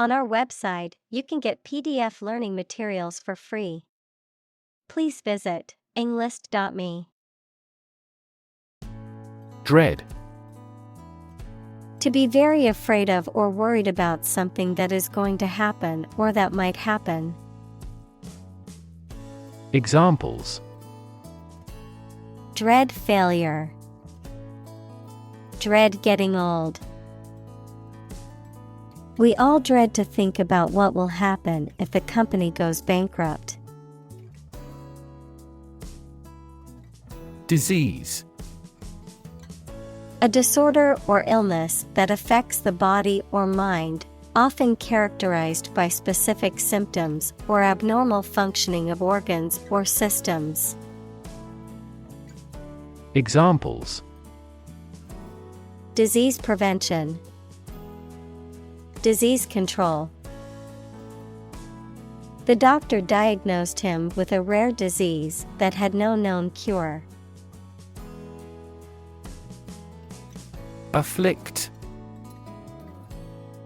On our website, you can get PDF learning materials for free. Please visit englist.me. Dread. To be very afraid of or worried about something that is going to happen or that might happen. Examples: Dread failure. Dread getting old. We all dread to think about what will happen if the company goes bankrupt. Disease. A disorder or illness that affects the body or mind, often characterized by specific symptoms or abnormal functioning of organs or systems. Examples: Disease prevention. Disease control. The doctor diagnosed him with a rare disease that had no known cure. Afflict.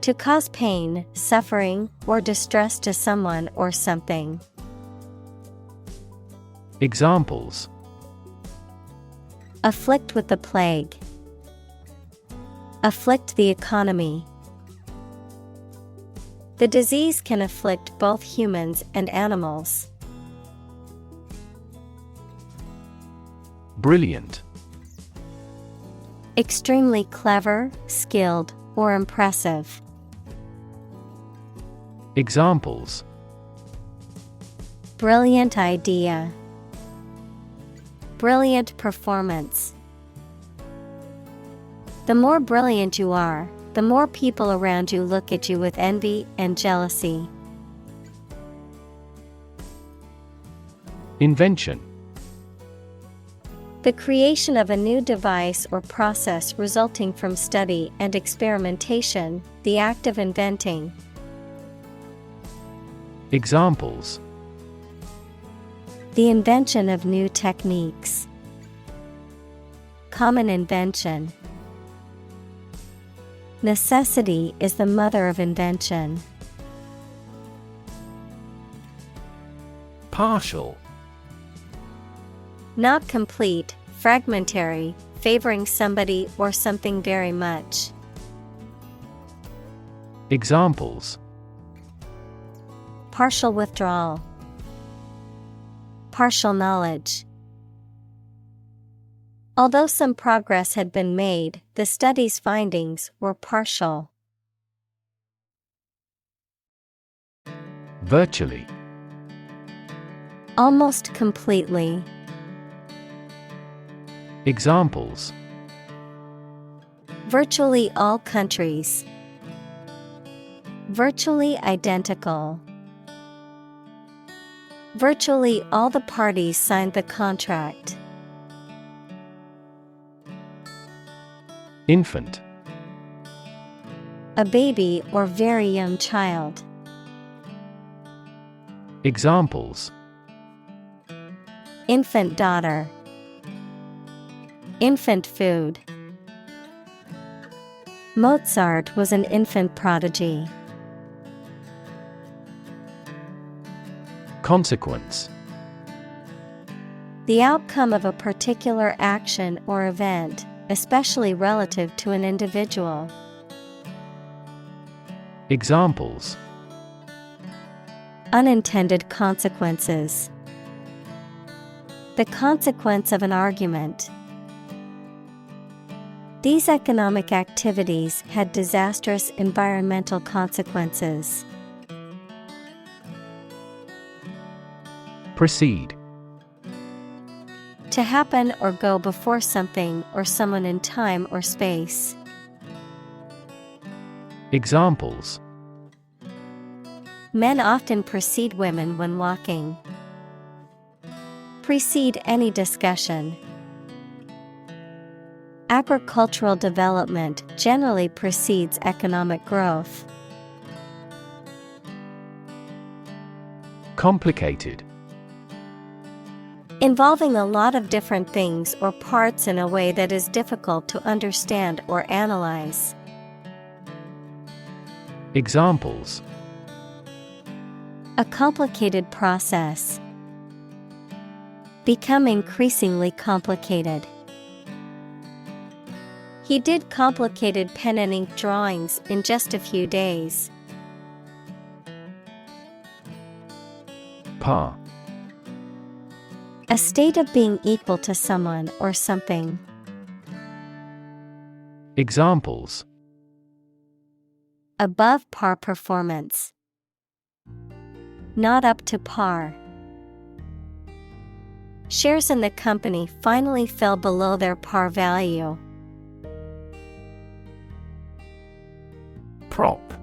To cause pain, suffering, or distress to someone or something. Examples: Afflict with the plague. Afflict the economy. The disease can afflict both humans and animals. Brilliant. Extremely clever, skilled, or impressive. Examples: Brilliant idea. Brilliant performance. The more brilliant you are, the more people around you look at you with envy and jealousy. Invention. The creation of a new device or process resulting from study and experimentation, the act of inventing. Examples: The invention of new techniques. Common invention. Necessity is the mother of invention. Partial. Not complete, fragmentary, favoring somebody or something very much. Examples: Partial withdrawal. Partial knowledge. Although some progress had been made, the study's findings were partial. Virtually. Almost completely. Examples: Virtually all countries. Virtually identical. Virtually all the parties signed the contract. Infant. A baby or very young child. Examples: Infant daughter. Infant food. Mozart was an infant prodigy. Consequence. The outcome of a particular action or event, especially relative to an individual. Examples: Unintended consequences. The consequence of an argument. These economic activities had disastrous environmental consequences. Proceed. To happen or go before something or someone in time or space. Examples: Men often precede women when walking. Precede any discussion. Agricultural development generally precedes economic growth. Complicated. Involving a lot of different things or parts in a way that is difficult to understand or analyze. Examples: a complicated process. Become increasingly complicated. He did complicated pen and ink drawings in just a few days. Par. A state of being equal to someone or something. Examples: Above par performance. Not up to par. Shares in the company finally fell below their par value. Prop.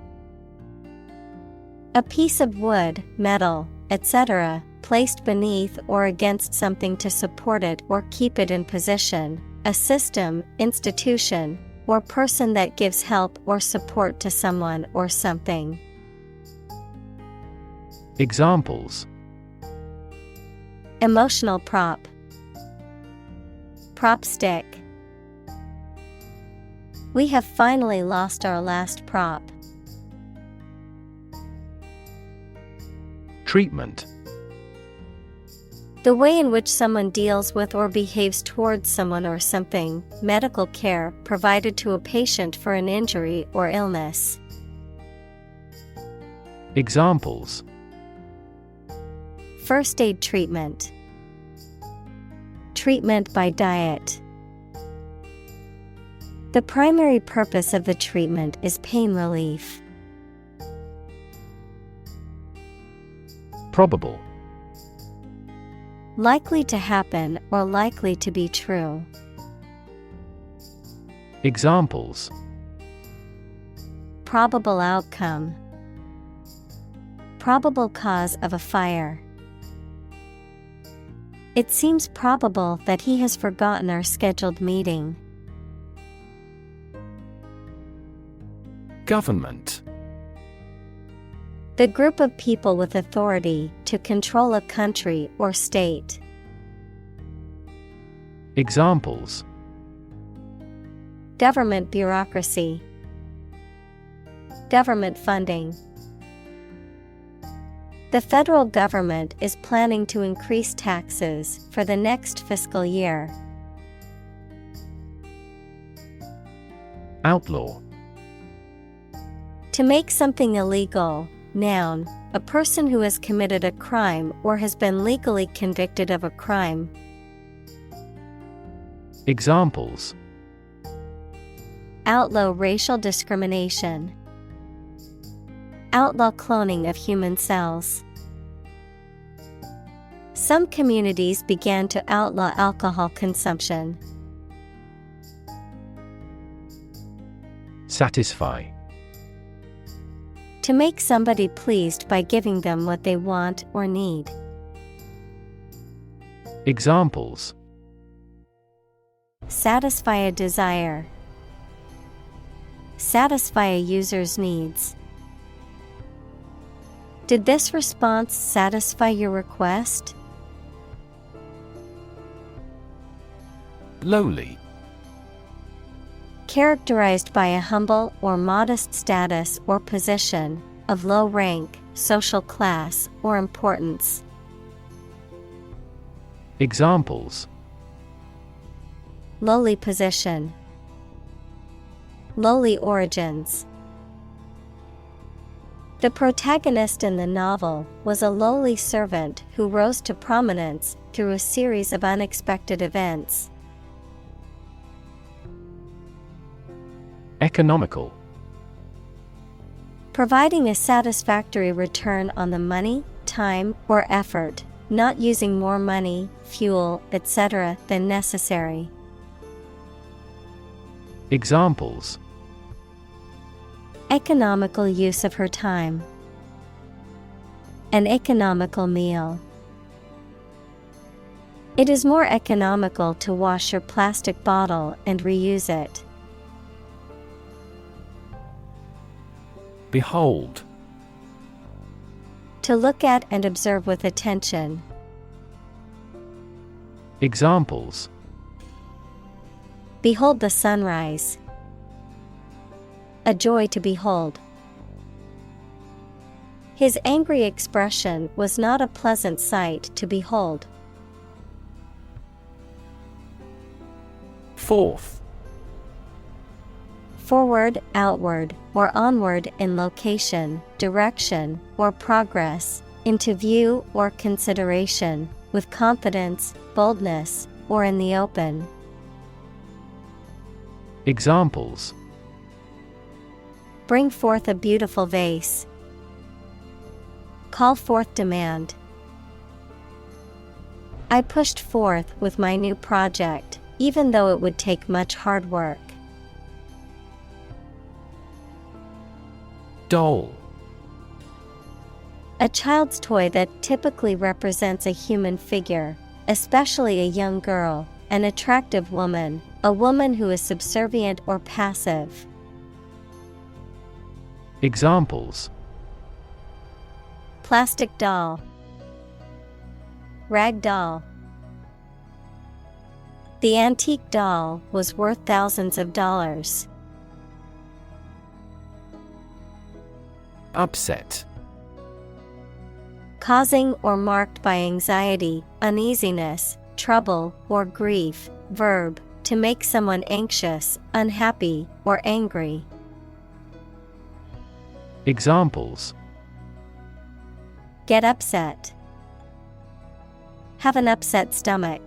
A piece of wood, metal, etc., placed beneath or against something to support it or keep it in position, a system, institution, or person that gives help or support to someone or something. Examples: Emotional prop. Prop stick. We have finally lost our last prop. Treatment. The way in which someone deals with or behaves towards someone or something, medical care provided to a patient for an injury or illness. Examples: First aid treatment. Treatment by diet. The primary purpose of the treatment is pain relief. Probable. Likely to happen or likely to be true. Examples: Probable outcome. Probable cause of a fire. It seems probable that he has forgotten our scheduled meeting. Government. The group of people with authority to control a country or state. Examples: Government bureaucracy. Government funding. The federal government is planning to increase taxes for the next fiscal year. Outlaw. To make something illegal. Noun, a person who has committed a crime or has been legally convicted of a crime. Examples: Outlaw racial discrimination. Outlaw cloning of human cells. Some communities began to outlaw alcohol consumption. Satisfy. To make somebody pleased by giving them what they want or need. Examples: Satisfy a desire. Satisfy a user's needs. Did this response satisfy your request? Lowly. Characterized by a humble or modest status or position, of low rank, social class, or importance. Examples: Lowly position. Lowly origins. The protagonist in the novel was a lowly servant who rose to prominence through a series of unexpected events. Economical. Providing a satisfactory return on the money, time, or effort, not using more money, fuel, etc. than necessary. Examples: Economical use of her time. An economical meal. It is more economical to wash your plastic bottle and reuse it. Behold. To look at and observe with attention. Examples: Behold the sunrise. A joy to behold. His angry expression was not a pleasant sight to behold. Forth. Forward, outward, or onward in location, direction, or progress, into view or consideration, with confidence, boldness, or in the open. Examples: Bring forth a beautiful vase. Call forth demand. I pushed forth with my new project, even though it would take much hard work. Doll. A child's toy that typically represents a human figure, especially a young girl, an attractive woman, a woman who is subservient or passive. Examples: Plastic doll. Rag doll. The antique doll was worth thousands of dollars. Upset. Causing or marked by anxiety, uneasiness, trouble, or grief. Verb, to make someone anxious, unhappy, or angry. Examples: Get upset. Have an upset stomach.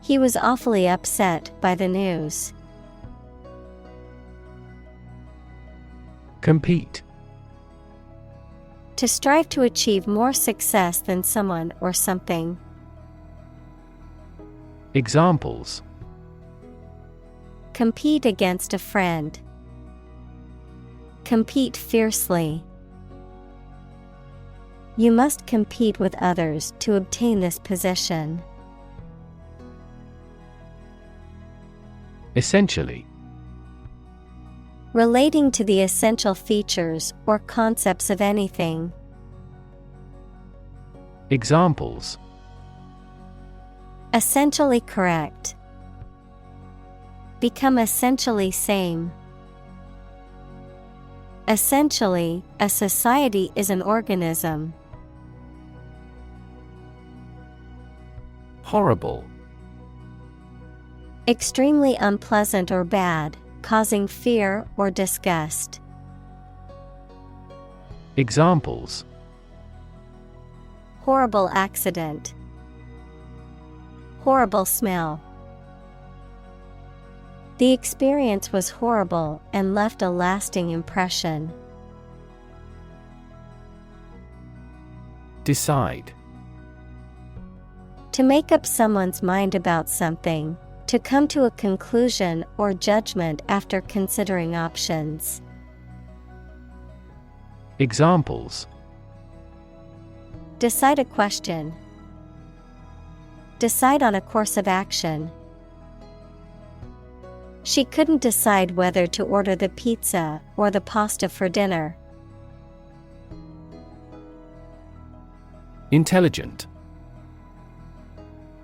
He was awfully upset by the news. Compete. To strive to achieve more success than someone or something. Examples: Compete against a friend. Compete fiercely. You must compete with others to obtain this position. Essentially. Relating to the essential features or concepts of anything. Examples: Essentially correct. Become essentially same. Essentially, a society is an organism. Horrible. Extremely unpleasant or bad, causing fear or disgust. Examples: Horrible accident. Horrible smell. The experience was horrible and left a lasting impression. Decide. To make up someone's mind about something. To come to a conclusion or judgment after considering options. Examples: Decide a question. Decide on a course of action. She couldn't decide whether to order the pizza or the pasta for dinner. Intelligent.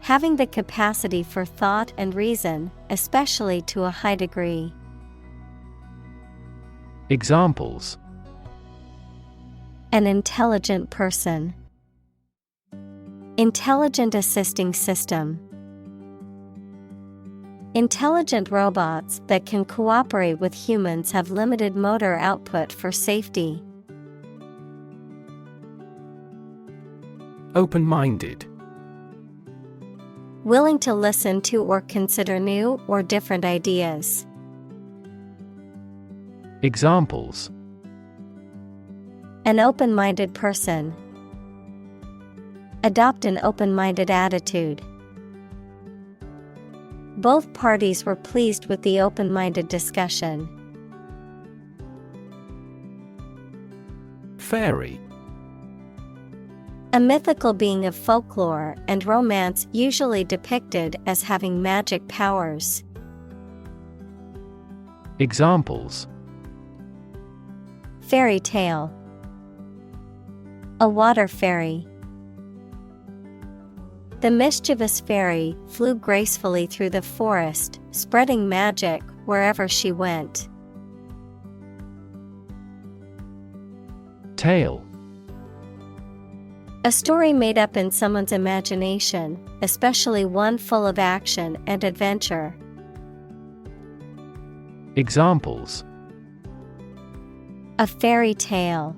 Having the capacity for thought and reason, especially to a high degree. Examples: An intelligent person. Intelligent assisting system. Intelligent robots that can cooperate with humans have limited motor output for safety. Open-minded. Willing to listen to or consider new or different ideas. Examples: An open-minded person. Adopt an open-minded attitude. Both parties were pleased with the open-minded discussion. Fairy. A mythical being of folklore and romance usually depicted as having magic powers. Examples: Fairy tale. A water fairy. The mischievous fairy flew gracefully through the forest, spreading magic wherever she went. Tale. A story made up in someone's imagination, especially one full of action and adventure. Examples: A fairy tale.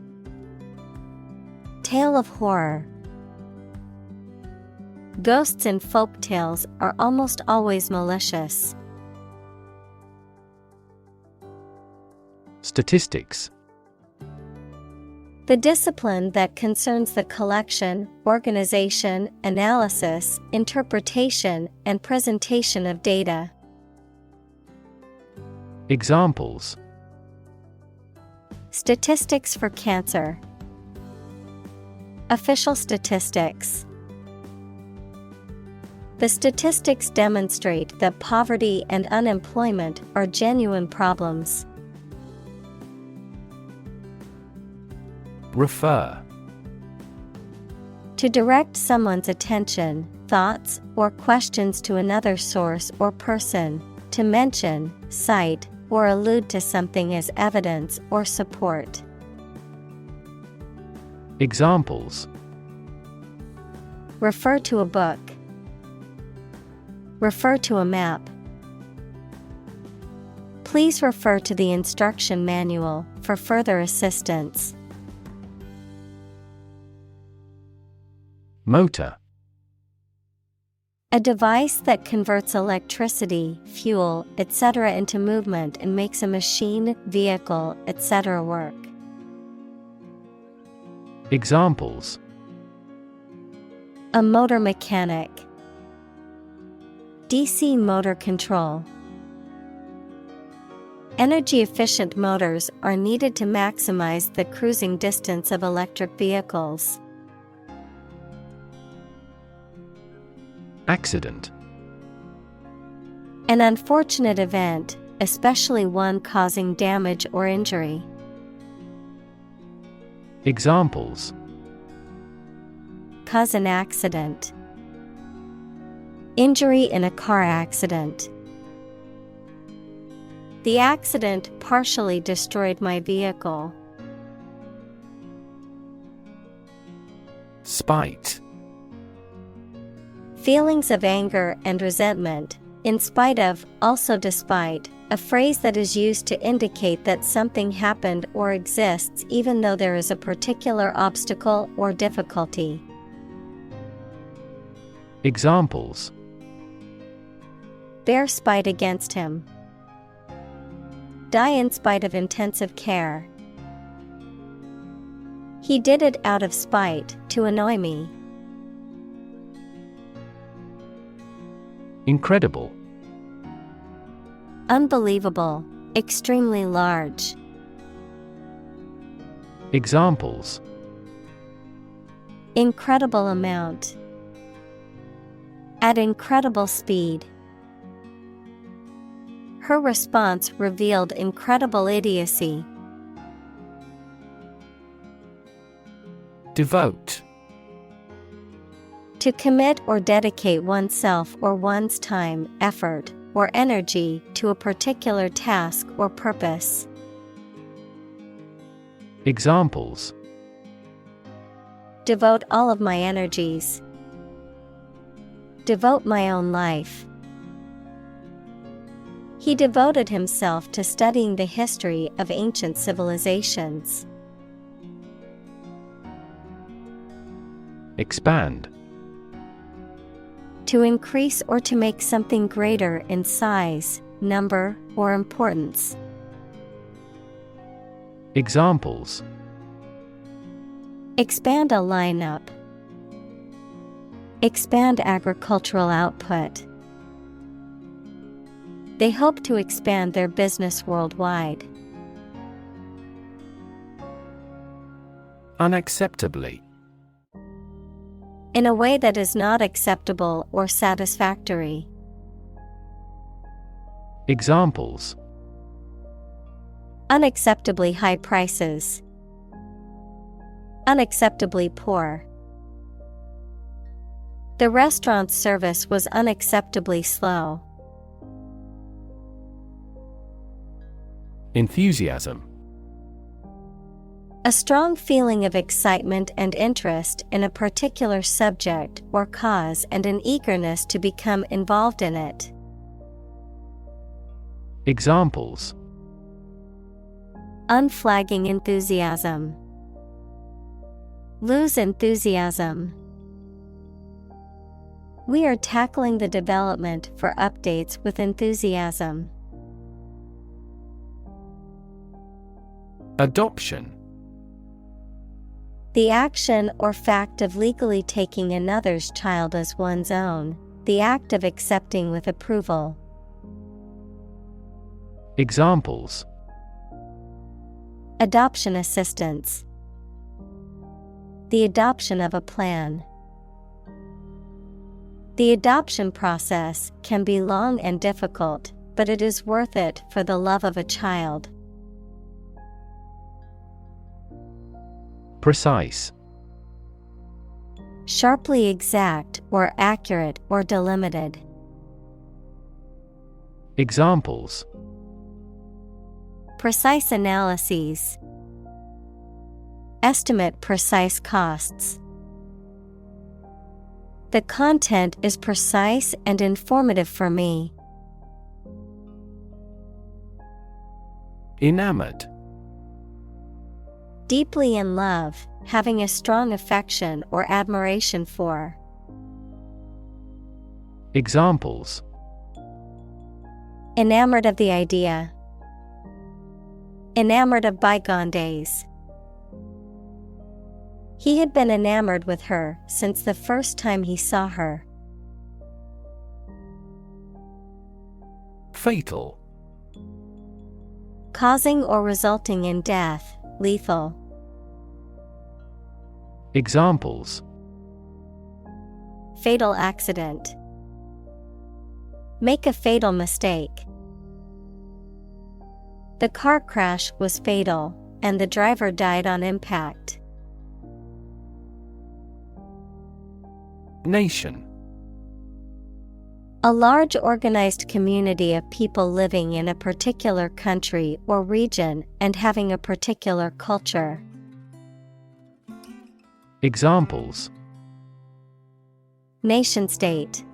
Tale of horror. Ghosts in folk tales are almost always malicious. Statistics. The discipline that concerns the collection, organization, analysis, interpretation, and presentation of data. Examples: Statistics for cancer. Official statistics. The statistics demonstrate that poverty and unemployment are genuine problems. Refer. To direct someone's attention, thoughts, or questions to another source or person, to mention, cite, or allude to something as evidence or support. Examples: Refer to a book. Refer to a map. Please refer to the instruction manual for further assistance. Motor. A device that converts electricity, fuel, etc. into movement and makes a machine, vehicle, etc. work. Examples: A motor mechanic. DC motor control. Energy-efficient motors are needed to maximize the cruising distance of electric vehicles. Accident. An unfortunate event, especially one causing damage or injury. Examples: Cause an accident. Injury in a car accident. The accident partially destroyed my vehicle. Spite. Feelings of anger and resentment, in spite of, also despite, a phrase that is used to indicate that something happened or exists even though there is a particular obstacle or difficulty. Examples: Bear spite against him. Die in spite of intensive care. He did it out of spite, to annoy me. Incredible. Unbelievable, extremely large. Examples: Incredible amount. At incredible speed. Her response revealed incredible idiocy. Devote. To commit or dedicate oneself or one's time, effort, or energy to a particular task or purpose. Examples: Devote all of my energies. Devote my own life. He devoted himself to studying the history of ancient civilizations. Expand. To increase or to make something greater in size, number, or importance. Examples: Expand a lineup. Expand agricultural output. They hope to expand their business worldwide. Unacceptably. In a way that is not acceptable or satisfactory. Examples: Unacceptably high prices. Unacceptably poor. The restaurant's service was unacceptably slow. Enthusiasm. A strong feeling of excitement and interest in a particular subject or cause and an eagerness to become involved in it. Examples: Unflagging enthusiasm. Lose enthusiasm. We are tackling the development for updates with enthusiasm. Adoption. The action or fact of legally taking another's child as one's own, the act of accepting with approval. Examples: Adoption assistance. The adoption of a plan. The adoption process can be long and difficult, but it is worth it for the love of a child. Precise. Sharply exact or accurate or delimited. Examples: Precise analyses. Estimate precise costs. The content is precise and informative for me. Enamored. Deeply in love, having a strong affection or admiration for. Examples: Enamored of the idea. Enamored of bygone days. He had been enamored with her since the first time he saw her. Fatal. Causing or resulting in death, lethal. Examples: Fatal accident. Make a fatal mistake. The car crash was fatal, and the driver died on impact. Nation. A large organized community of people living in a particular country or region and having a particular culture. Examples: Nation state.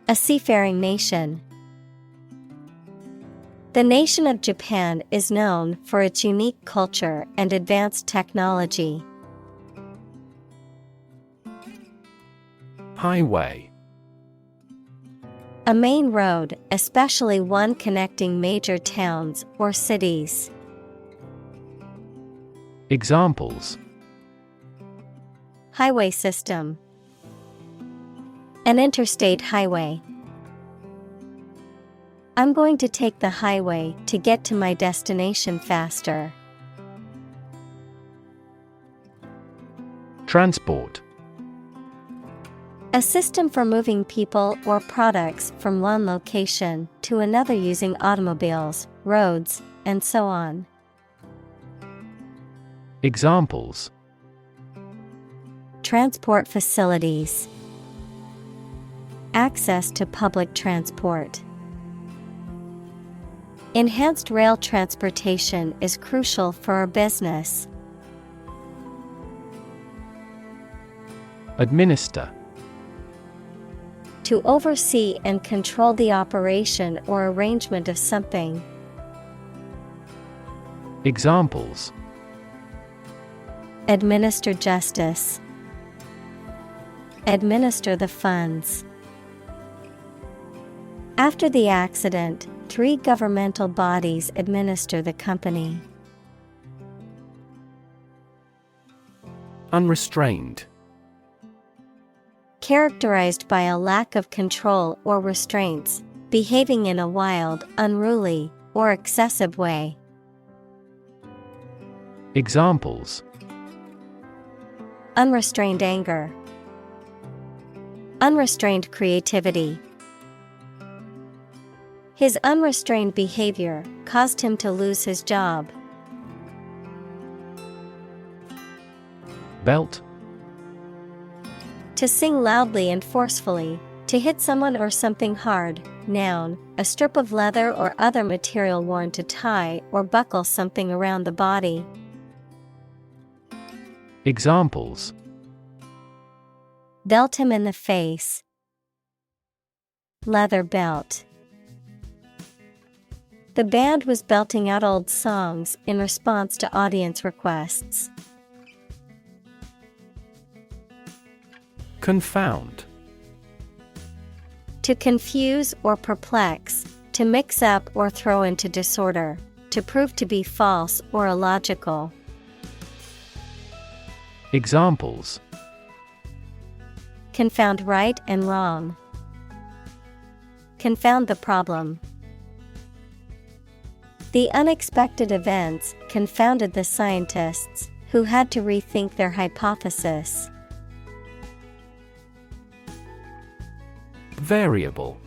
A seafaring nation. The nation of Japan is known for its unique culture and advanced technology. Highway. A main road, especially one connecting major towns or cities. Examples: Highway system. An interstate highway. I'm going to take the highway to get to my destination faster. Transport. A system for moving people or products from one location to another using automobiles, roads, and so on. Examples: Transport facilities. Access to public transport. Enhanced rail transportation is crucial for our business. Administer. To oversee and control the operation or arrangement of something. Examples: Administer justice. Administer the funds. After the accident, 3 governmental bodies administer the company. Unrestrained. Characterized by a lack of control or restraints, behaving in a wild, unruly, or excessive way. Examples: Unrestrained anger. Unrestrained creativity. His unrestrained behavior caused him to lose his job. Belt. To sing loudly and forcefully, to hit someone or something hard. Noun, a strip of leather or other material worn to tie or buckle something around the body. Examples: belt him in the face, leather belt. The band was belting out old songs in response to audience requests. Confound. To confuse or perplex, to mix up or throw into disorder, to prove to be false or illogical. Examples: confound right and wrong, confound the problem. The unexpected events confounded the scientists, who had to rethink their hypothesis. Variable.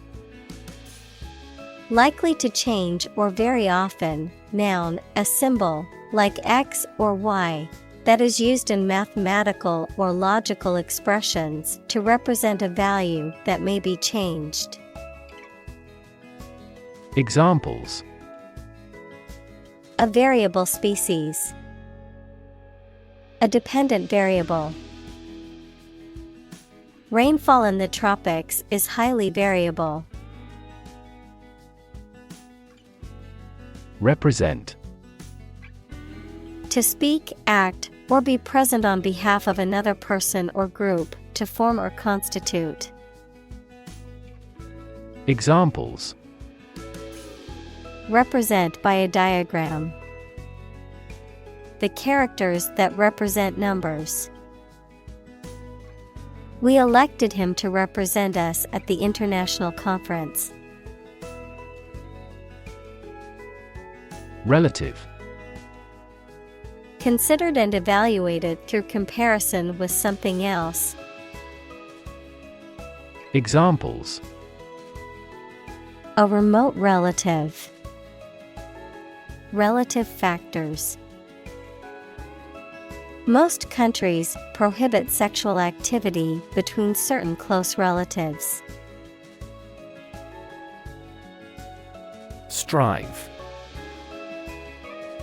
Likely to change or very often, noun, a symbol, like X or Y, that is used in mathematical or logical expressions to represent a value that may be changed. Examples: a variable species, a dependent variable. Rainfall in the tropics is highly variable. Represent. To speak, act, or be present on behalf of another person or group, to form or constitute. Examples: represent by a diagram. The characters that represent numbers. We elected him to represent us at the international conference. Relative. Considered and evaluated through comparison with something else. Examples: a remote relative. Relative factors. Most countries prohibit sexual activity between certain close relatives. Strive.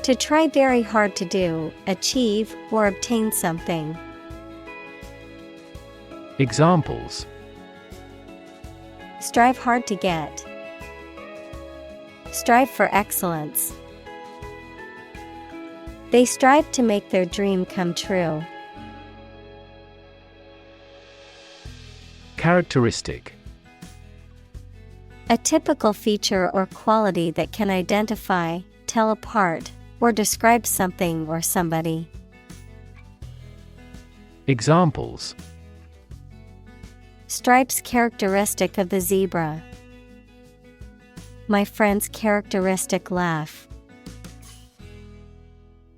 To try very hard to do, achieve, or obtain something. Examples: strive hard to get. Strive for excellence. They strive to make their dream come true. Characteristic. A typical feature or quality that can identify, tell apart, or describe something or somebody. Examples: stripes characteristic of the zebra. My friend's characteristic laugh.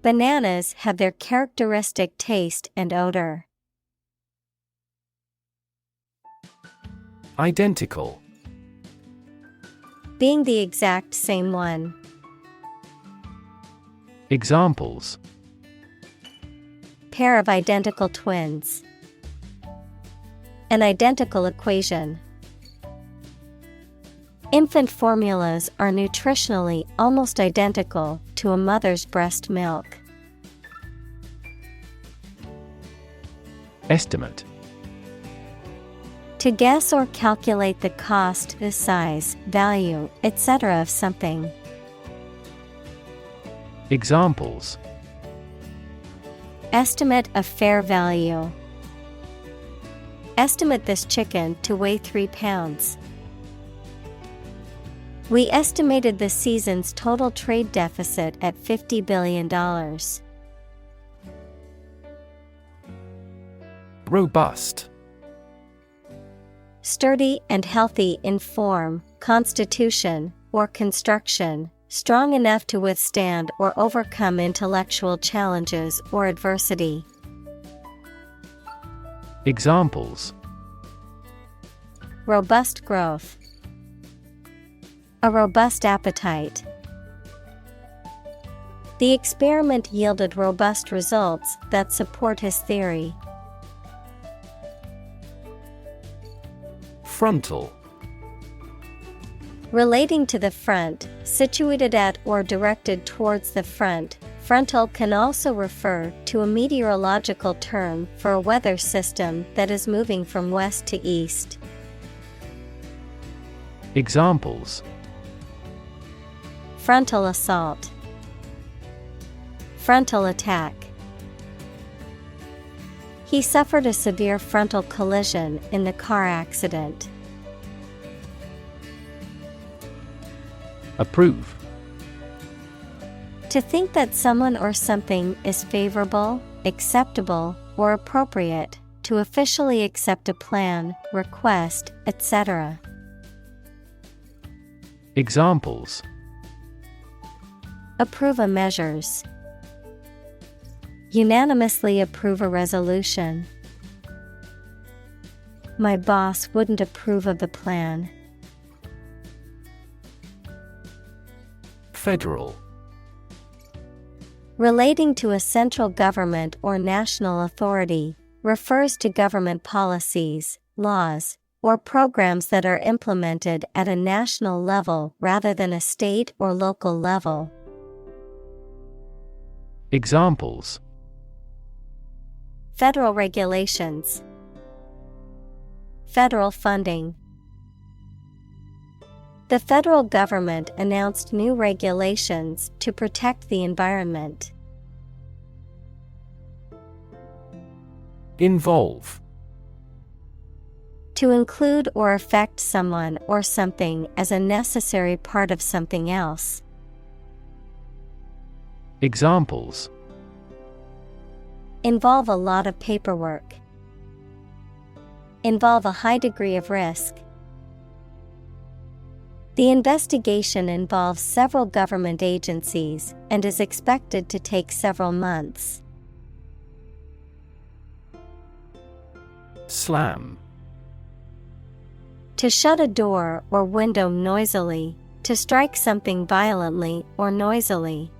Bananas have their characteristic taste and odor. Identical. Being the exact same one. Examples: pair of identical twins. An identical equation. Infant formulas are nutritionally almost identical to a mother's breast milk. Estimate. To guess or calculate the cost, the size, value, etc. of something. Examples: estimate of fair value. Estimate this chicken to weigh 3 pounds. We estimated the season's total trade deficit at $50 billion. Robust. Sturdy and healthy in form, constitution, or construction, strong enough to withstand or overcome intellectual challenges or adversity. Examples: robust growth. A robust appetite. The experiment yielded robust results that support his theory. Frontal. Relating to the front, situated at or directed towards the front Frontal can also refer to a meteorological term for a weather system that is moving from west to east. Examples: Frontal assault, frontal attack. He suffered a severe frontal collision in the car accident. Approve. To think that someone or something is favorable, acceptable, or appropriate, to officially accept a plan, request, etc. Examples: Approve a measures. Unanimously approve a resolution. My boss wouldn't approve of the plan. Federal. Relating to a central government or national authority, refers to government policies, laws, or programs that are implemented at a national level rather than a state or local level. Examples: Federal regulations. Federal funding. The federal government announced new regulations to protect the environment. Involve. To include or affect someone or something as a necessary part of something else. Examples: Involve a lot of paperwork. Involve a high degree of risk. The investigation involves several government agencies and is expected to take several months. Slam. To shut a door or window noisily, to strike something violently or noisily.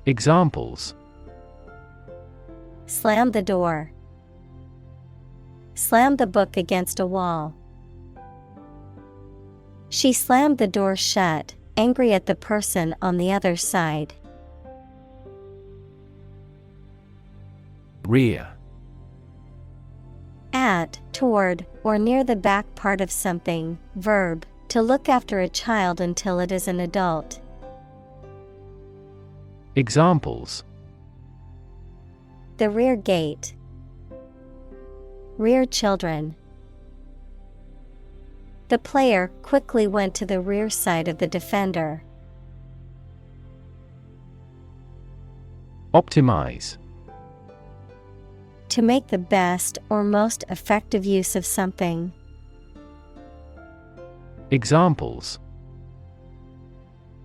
Examples: Slam the door. Slam the book against a wall. She slammed the door shut, angry at the person on the other side. Rear. At, toward, or near the back part of something. Verb, to look after a child until it is an adult. Examples: The rear gate. Rear children. The player quickly went to the rear side of the defender. Optimize. To make the best or most effective use of something. Examples: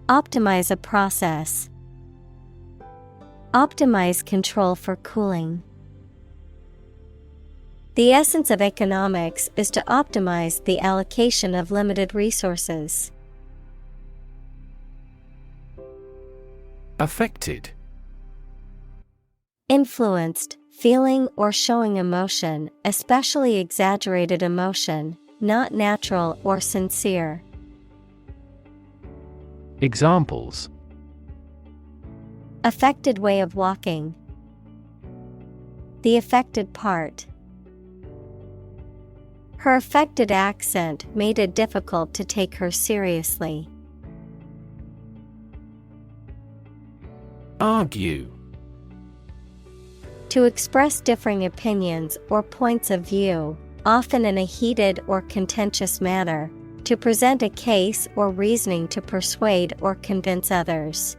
Optimize a process. Optimize control for cooling. The essence of economics is to optimize the allocation of limited resources. Affected. Influenced, feeling or showing emotion, especially exaggerated emotion, not natural or sincere. Examples: Affected way of walking. The affected part. Her affected accent made it difficult to take her seriously. Argue. To express differing opinions or points of view, often in a heated or contentious manner, to present a case or reasoning to persuade or convince others.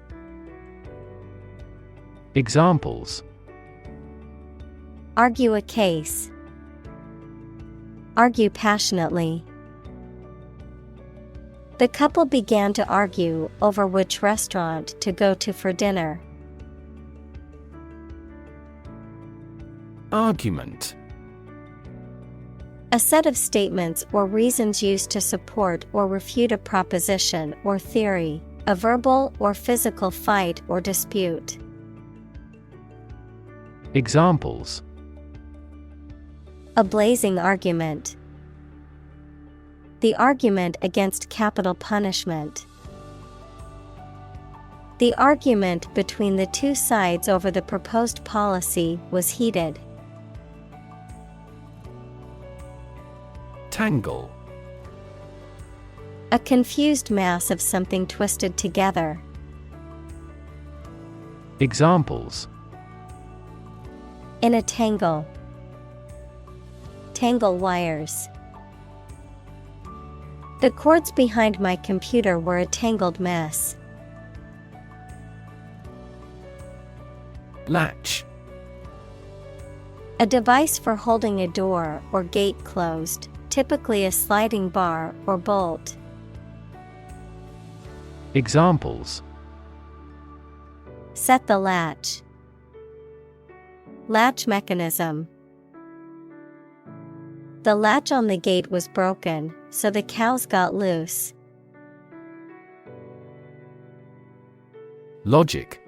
Examples: Argue a case. Argue passionately. The couple began to argue over which restaurant to go to for dinner. Argument. A set of statements or reasons used to support or refute a proposition or theory, a verbal or physical fight or dispute. Examples: A blazing argument. The argument against capital punishment. The argument between the two sides over the proposed policy was heated. Tangle. A confused mass of something twisted together. Examples: In a tangle. Tangle wires. The cords behind my computer were a tangled mess. Latch. A device for holding a door or gate closed, typically a sliding bar or bolt. Examples: Set the latch. Latch mechanism. The latch on the gate was broken, so the cows got loose. Logic.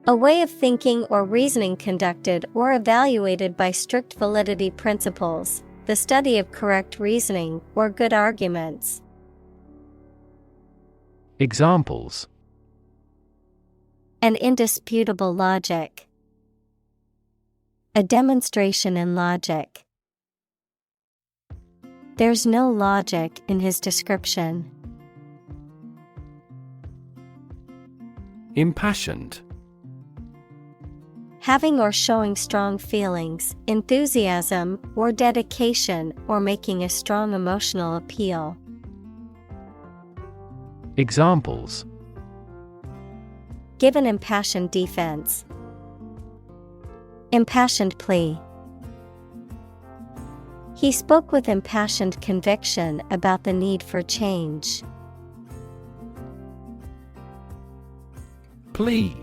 A way of thinking or reasoning conducted or evaluated by strict validity principles, the study of correct reasoning or good arguments. Examples: An indisputable logic. A demonstration in logic. There's no logic in his description. Impassioned. Having or showing strong feelings, enthusiasm, or dedication, or making a strong emotional appeal. Examples: Give an impassioned defense. Impassioned plea. He spoke with impassioned conviction about the need for change. Plea.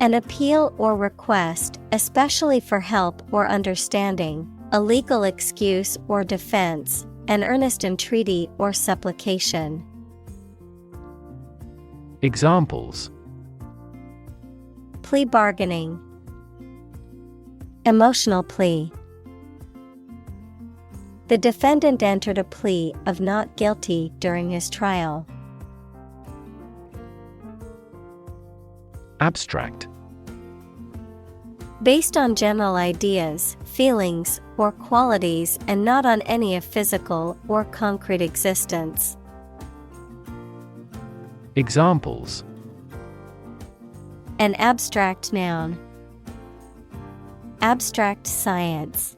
An appeal or request, especially for help or understanding, a legal excuse or defense, an earnest entreaty or supplication. Examples: Plea bargaining. Emotional plea. The defendant entered a plea of not guilty during his trial. Abstract. Based on general ideas, feelings, or qualities and not on any of physical or concrete existence. Examples: An abstract noun. Abstract science.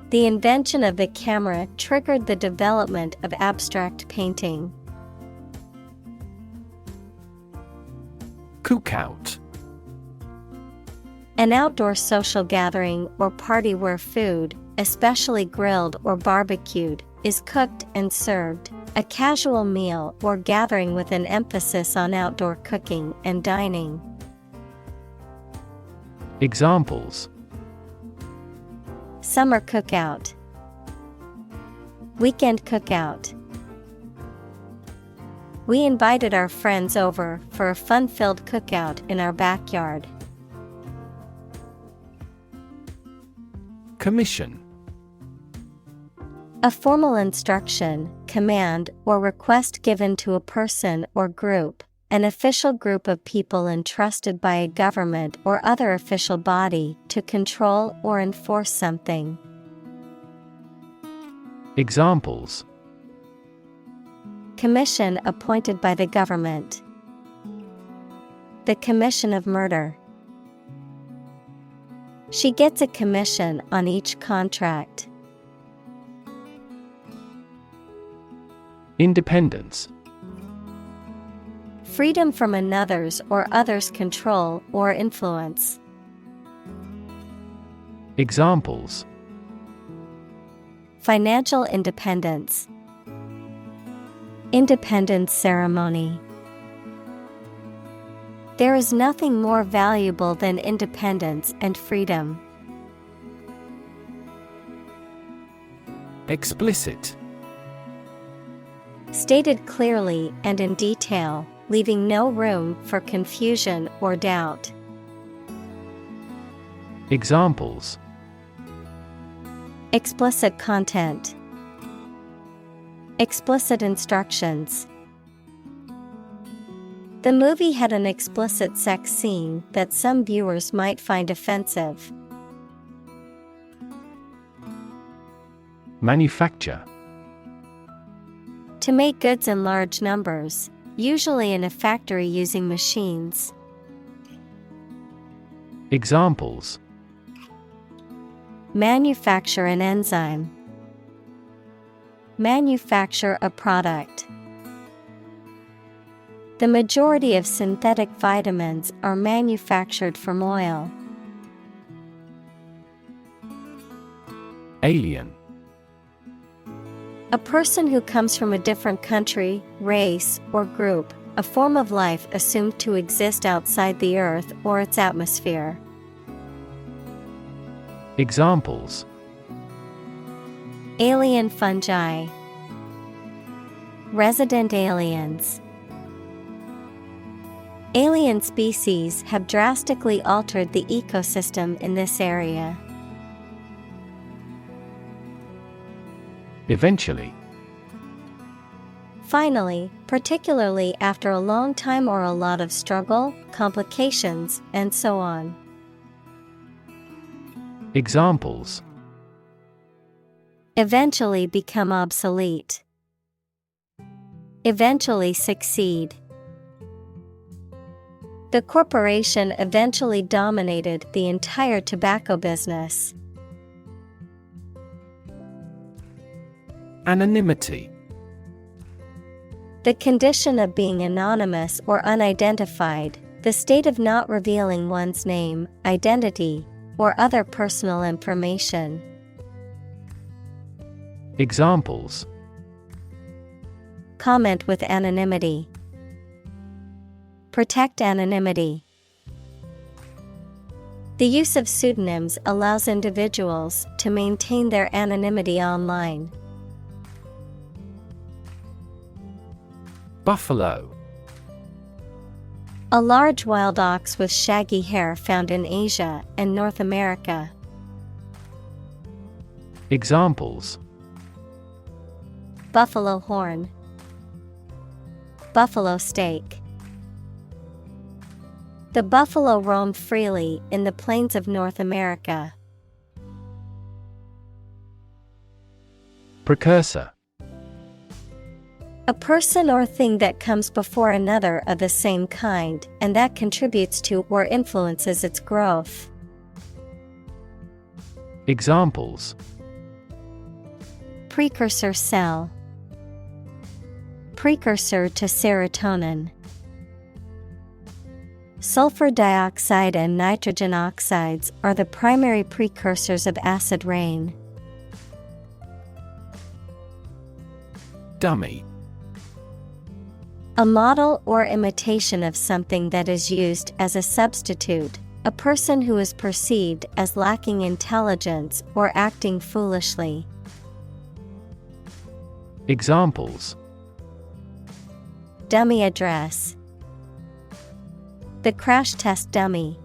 The invention of the camera triggered the development of abstract painting. Cookout. An outdoor social gathering or party where food, especially grilled or barbecued, is cooked and served, a casual meal or gathering with an emphasis on outdoor cooking and dining. Examples: Summer cookout. Weekend cookout. We invited our friends over for a fun-filled cookout in our backyard. Commission. A formal instruction, command, or request given to a person or group, an official group of people entrusted by a government or other official body to control or enforce something. Examples: Commission appointed by the government. The commission of murder. She gets a commission on each contract. Independence. Freedom from another's or others' control or influence. Examples: Financial independence. Independence ceremony. There is nothing more valuable than independence and freedom. Explicit. Stated clearly and in detail, leaving no room for confusion or doubt. Examples: Explicit content. Explicit instructions. The movie had an explicit sex scene that some viewers might find offensive. Manufacture. To make goods in large numbers, usually in a factory using machines. Examples: manufacture an enzyme. Manufacture a product. The majority of synthetic vitamins are manufactured from oil. Alien. A person who comes from a different country, race, or group, a form of life assumed to exist outside the Earth or its atmosphere. Examples: alien fungi. Resident aliens. Alien species have drastically altered the ecosystem in this area. Eventually. Finally, particularly after a long time or a lot of struggle, complications, and so on. Examples: eventually become obsolete. Eventually succeed. The corporation eventually dominated the entire tobacco business. Anonymity. The condition of being anonymous or unidentified, the state of not revealing one's name, identity, or other personal information. Examples: comment with anonymity. Protect anonymity. The use of pseudonyms allows individuals to maintain their anonymity online. Buffalo. A large wild ox with shaggy hair found in Asia and North America. Examples: buffalo horn. Buffalo steak. The buffalo roamed freely in the plains of North America. Precursor. A person or thing that comes before another of the same kind and that contributes to or influences its growth. Examples: precursor cell. Precursor to serotonin. Sulfur dioxide and nitrogen oxides are the primary precursors of acid rain. Dummy. A model or imitation of something that is used as a substitute, a person who is perceived as lacking intelligence or acting foolishly. Examples: dummy address. The crash test dummy.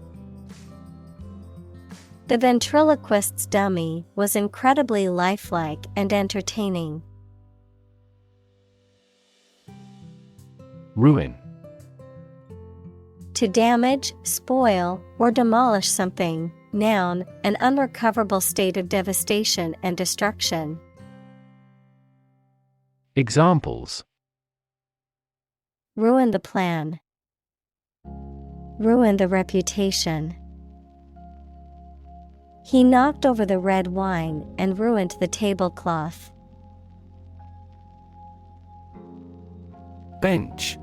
The ventriloquist's dummy was incredibly lifelike and entertaining. Ruin. To damage, spoil, or demolish something. Noun, an unrecoverable state of devastation and destruction. Examples: ruin the plan. Ruin the reputation. He knocked over the red wine and ruined the tablecloth. Bench.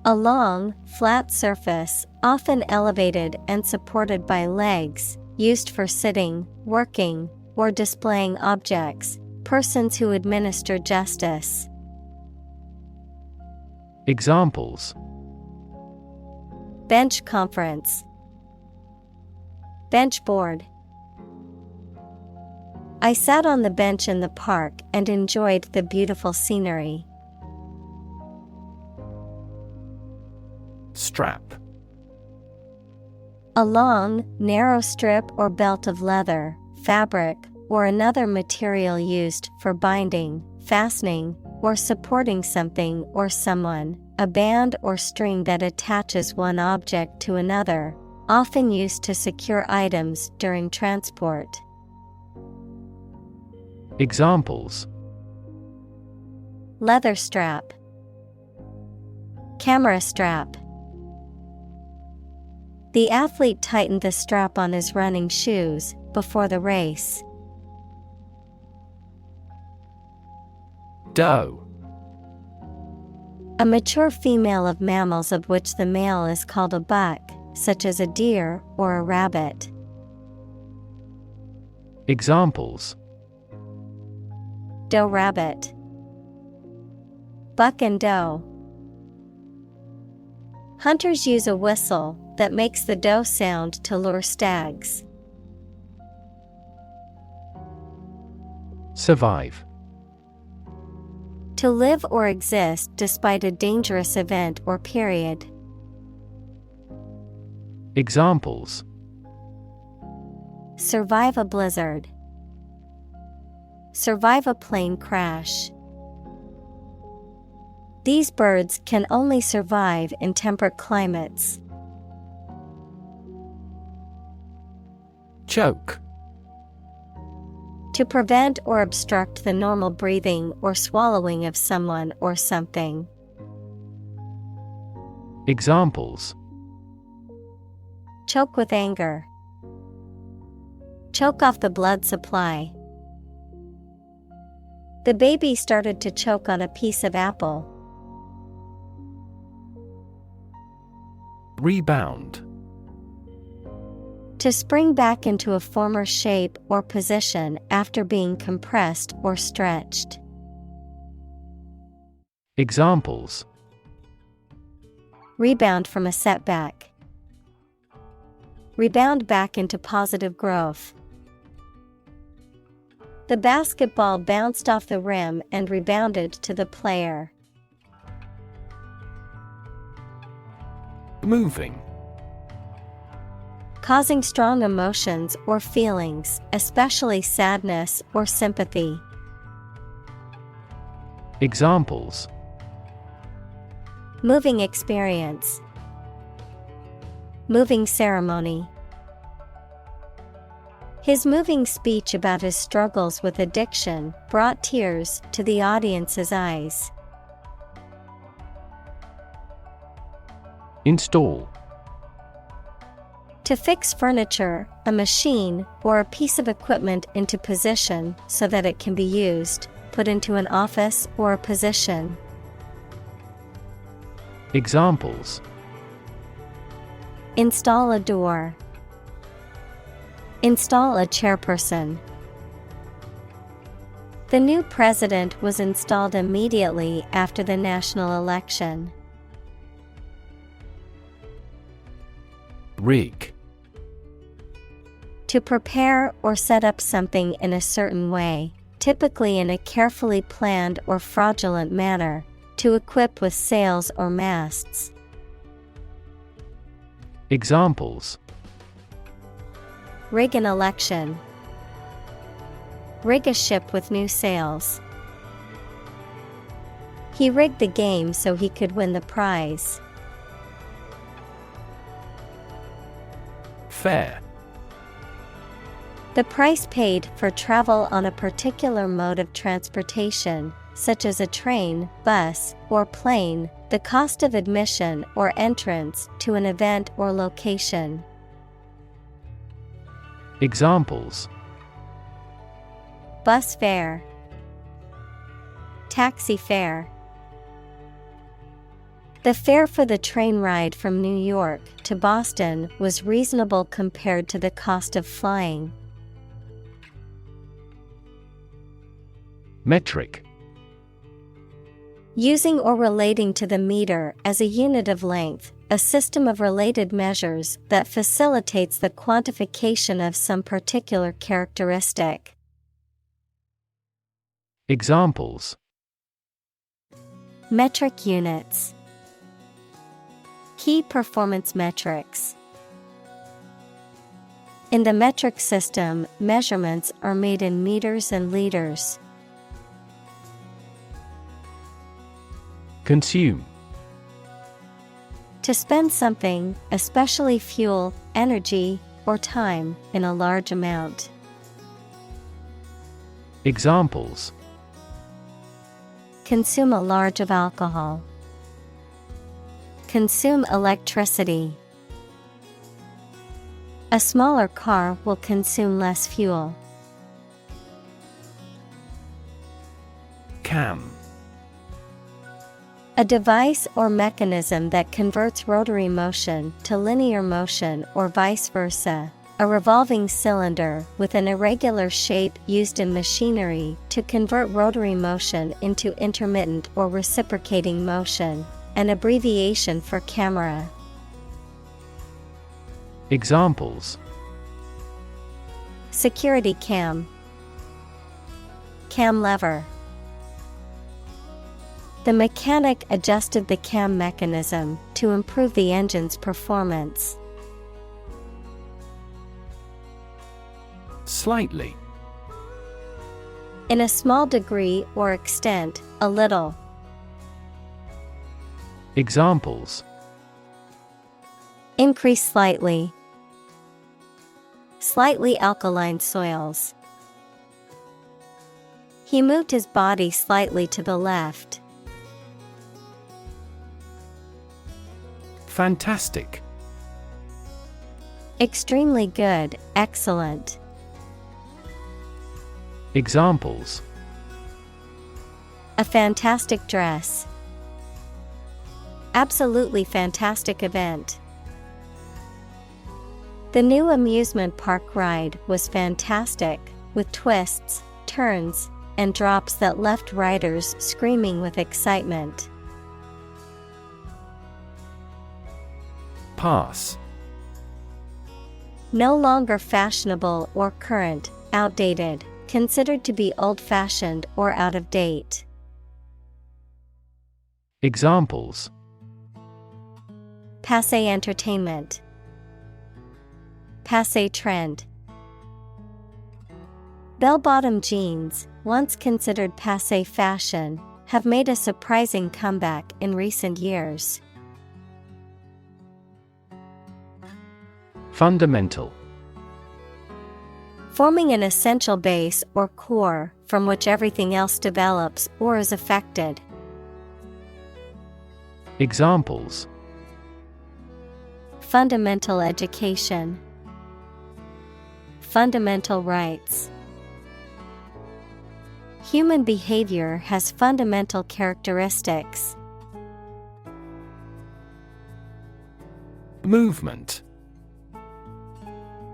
A long, flat surface, often elevated and supported by legs, used for sitting, working, or displaying objects, persons who administer justice. Examples: bench conference. Bench board. I sat on the bench in the park and enjoyed the beautiful scenery. Strap. A long, narrow strip or belt of leather, fabric, or another material used for binding, fastening, or supporting something or someone, a band or string that attaches one object to another, often used to secure items during transport. Examples: Leather strap, camera strap. The athlete tightened the strap on his running shoes before the race. Doe. A mature female of mammals of which the male is called a buck, such as a deer or a rabbit. Examples: Doe rabbit, buck and doe. Hunters use a whistle that makes the doe sound to lure stags. Survive. To live or exist despite a dangerous event or period. Examples: Survive a blizzard. Survive a plane crash. These birds can only survive in temperate climates. Choke. To prevent or obstruct the normal breathing or swallowing of someone or something. Examples: Choke with anger. Choke off the blood supply. The baby started to choke on a piece of apple. Rebound. To spring back into a former shape or position after being compressed or stretched. Examples: Rebound from a setback. Rebound back into positive growth. The basketball bounced off the rim and rebounded to the player. Moving. Causing strong emotions or feelings, especially sadness or sympathy. Examples: Moving experience. Moving ceremony. His moving speech about his struggles with addiction brought tears to the audience's eyes. Install. To fix furniture, a machine, or a piece of equipment into position so that it can be used, put into an office or a position. Examples: Install a door. Install a chairperson. The new president was installed immediately after the national election. Rig. To prepare or set up something in a certain way, typically in a carefully planned or fraudulent manner, to equip with sails or masts. Examples: Rig an election. Rig a ship with new sails. He rigged the game so he could win the prize. Fare. The price paid for travel on a particular mode of transportation, such as a train, bus, or plane, the cost of admission or entrance to an event or location. Examples: Bus fare. Taxi fare. The fare for the train ride from New York to Boston was reasonable compared to the cost of flying. Metric. Using or relating to the meter as a unit of length, a system of related measures that facilitates the quantification of some particular characteristic. Examples: Metric units. Key performance metrics. In the metric system, measurements are made in meters and liters. Consume. To spend something, especially fuel, energy, or time, in a large amount. Examples: Consume a large of alcohol. Consume electricity. A smaller car will consume less fuel. Cam. A device or mechanism that converts rotary motion to linear motion or vice versa. A revolving cylinder with an irregular shape used in machinery to convert rotary motion into intermittent or reciprocating motion. An abbreviation for camera. Examples: Security cam. Cam lever. The mechanic adjusted the cam mechanism to improve the engine's performance. Slightly. In a small degree or extent, a little. Examples: Increase slightly. Slightly alkaline soils. He moved his body slightly to the left. Fantastic. Extremely good, excellent. Examples: A fantastic dress. Absolutely fantastic event. The new amusement park ride was fantastic, with twists, turns, and drops that left riders screaming with excitement. Pass. No longer fashionable or current, outdated, considered to be old-fashioned or out of date. Examples: Passé entertainment. Passé trend. Bell-bottom jeans, once considered passé fashion, have made a surprising comeback in recent years. Fundamental. Forming an essential base or core from which everything else develops or is affected. Examples: Fundamental education. Fundamental rights. Human behavior has fundamental characteristics. Movement.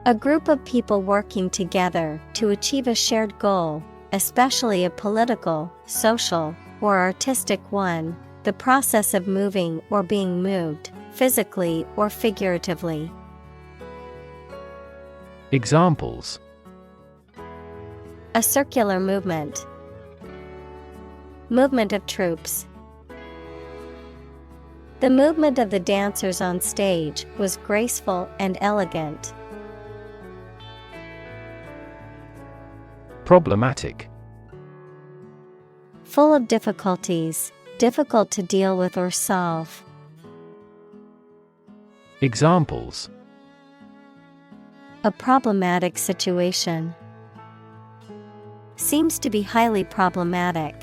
A group of people working together to achieve a shared goal, especially a political, social, or artistic one, the process of moving or being moved, physically or figuratively. Examples: A circular movement. Movement of troops. The movement of the dancers on stage was graceful and elegant. Problematic. Full of difficulties, difficult to deal with or solve. Examples: A problematic situation. Seems to be highly problematic.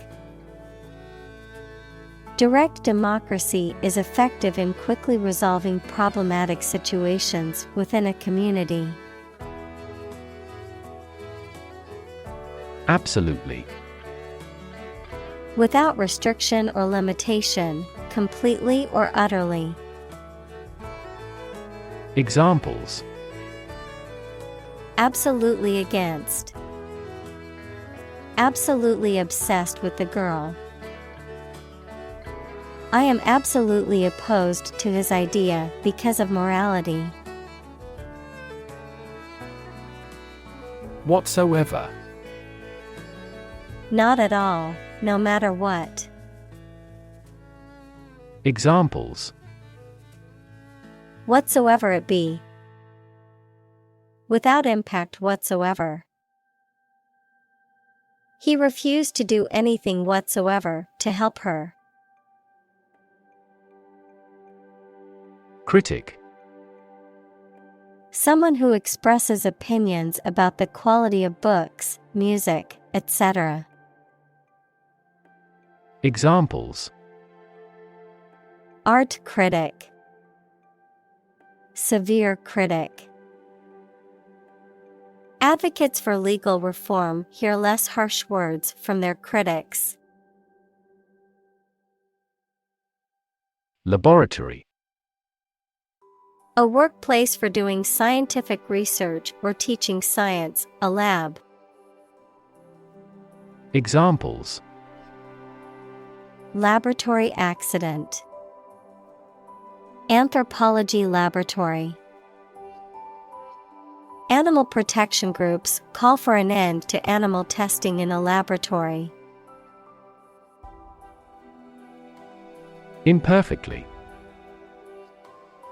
Direct democracy is effective in quickly resolving problematic situations within a community. Absolutely. Without restriction or limitation, completely or utterly. Examples: Absolutely against. Absolutely obsessed with the girl. I am absolutely opposed to his idea because of morality. Whatsoever. Not at all, no matter what. Examples: Whatsoever it be. Without impact whatsoever. He refused to do anything whatsoever to help her. Critic. Someone who expresses opinions about the quality of books, music, etc. Examples: Art critic, severe critic. Advocates for legal reform hear less harsh words from their critics. Laboratory. A workplace for doing scientific research or teaching science, a lab. Examples: Laboratory accident, anthropology laboratory. Animal protection groups call for an end to animal testing in a laboratory. Imperfectly.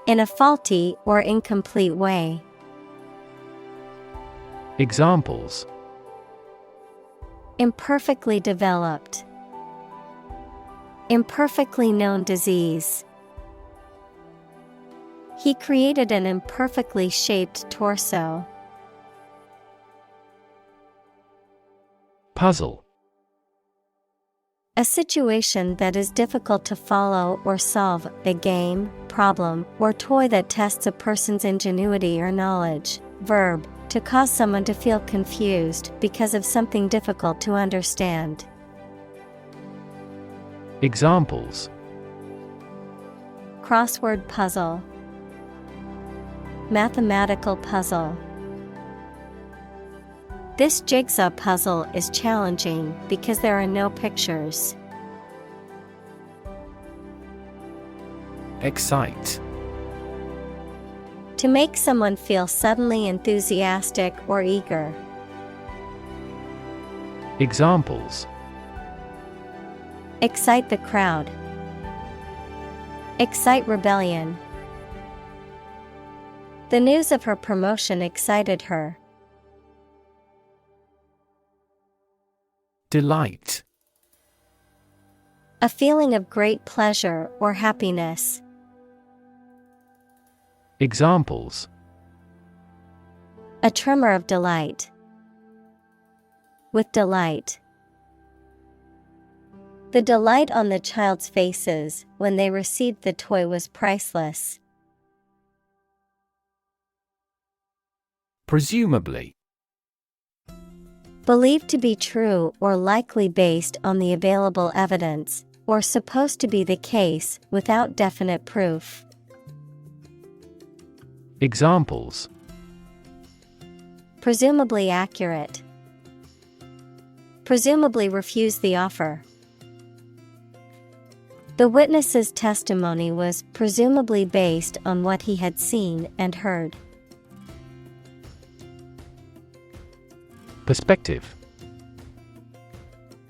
In a faulty or incomplete way. Examples: Imperfectly developed, imperfectly known disease. He created an imperfectly shaped torso. Puzzle. A situation that is difficult to follow or solve, a game, problem, or toy that tests a person's ingenuity or knowledge. Verb, to cause someone to feel confused because of something difficult to understand. Examples: Crossword puzzle, mathematical puzzle. This jigsaw puzzle is challenging because there are no pictures. Excite. To make someone feel suddenly enthusiastic or eager. Examples: Excite the crowd, excite rebellion. The news of her promotion excited her. Delight. A feeling of great pleasure or happiness. Examples: A tremor of delight. With delight. The delight on the child's faces when they received the toy was priceless. Presumably. Believed to be true or likely based on the available evidence, or supposed to be the case without definite proof. Examples: Presumably accurate. Presumably refuse the offer. The witness's testimony was presumably based on what he had seen and heard. Perspective.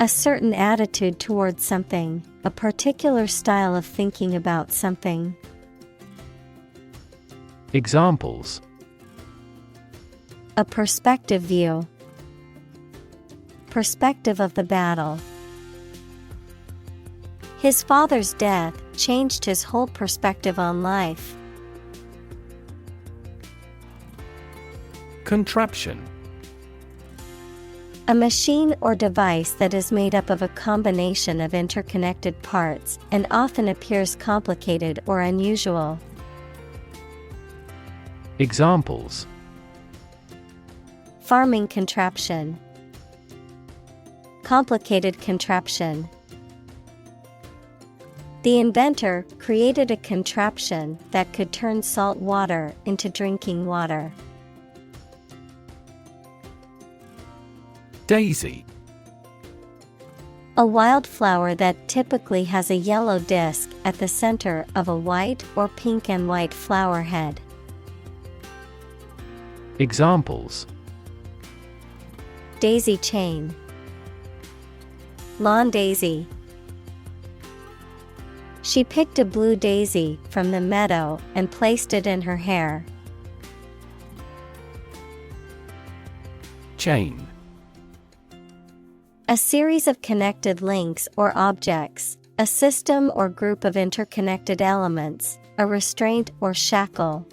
A certain attitude towards something, a particular style of thinking about something. Examples: A perspective view. Perspective of the battle. His father's death changed his whole perspective on life. Contraption. A machine or device that is made up of a combination of interconnected parts and often appears complicated or unusual. Examples: Farming contraption. Complicated contraption. The inventor created a contraption that could turn salt water into drinking water. Daisy. A wildflower that typically has a yellow disc at the center of a white or pink and white flower head. Examples: Daisy chain. Lawn daisy. She picked a blue daisy from the meadow and placed it in her hair. Chain. A series of connected links or objects, a system or group of interconnected elements, a restraint or shackle.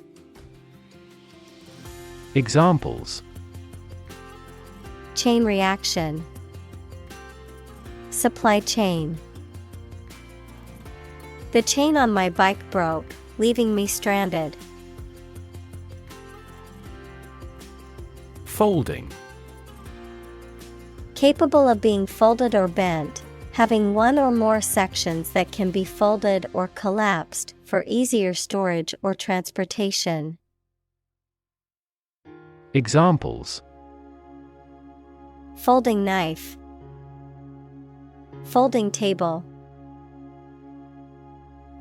Examples: Chain reaction. Supply chain. The chain on my bike broke, leaving me stranded. Folding. Capable of being folded or bent, having one or more sections that can be folded or collapsed for easier storage or transportation. Examples: Folding knife. Folding table.